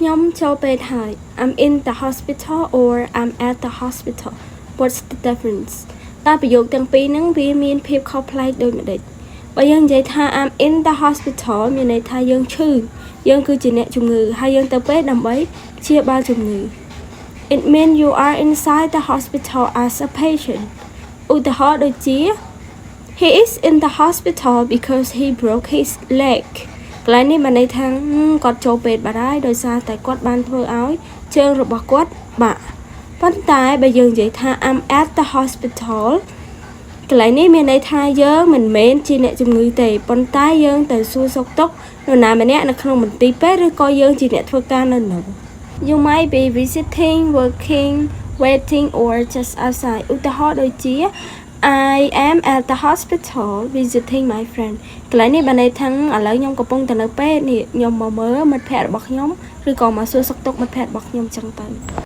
ខ្ញុំចូលពេទ្យហើយ I'm in the hospital or I'm at the hospital what's the difference តើប្រយោគទាំងពីរហ្នឹងវាមានភាពខុសប្លែកដូចម្ដេចបើយើងនិយាយថា I'm in the hospital មានន័យថាយើងឈឺយើងគឺជាអ្នកជំងឺហើយយើងទៅពេទ្យដើម្បីព្យាបាលជំងឺ It means you are inside the hospital as a patient ឧទាហរណ៍ដូចជា He is in the hospital because he broke his leg កន្លែងនេះបានន័យថាគាត់ចូលពេទ្យបាត់ហើយដោយសារតែគាត់បានធ្វើឲ្យជើងរបស់គាត់បាក់ប៉ុន្តែបើយើងនិយាយថា I'm at the hospital កន្លែងនេះមានន័យថាយើងមិនមែនជាអ្នកជំងឺទេប៉ុន្តែយើងទៅសួរសុខទុក្ខនរណាម្នាក់នៅក្នុងមន្ទីរពេទ្យឬក៏យើងជាអ្នកធ្វើការនៅនោះ You might be visiting working waiting or just outside ឧទាហរណ៍ដូចជា I am at the hospital visiting my friend កន្លែងនេះបានន័យថាឥឡូវខ្ញុំកំពុងតែនៅពេទ្យនេះខ្ញុំមកមើលមិត្តភ័ក្តិរបស់ខ្ញុំឬក៏មកសួរសុខទុក្ខមិត្តភ័ក្តិរបស់ខ្ញុំចឹងទៅ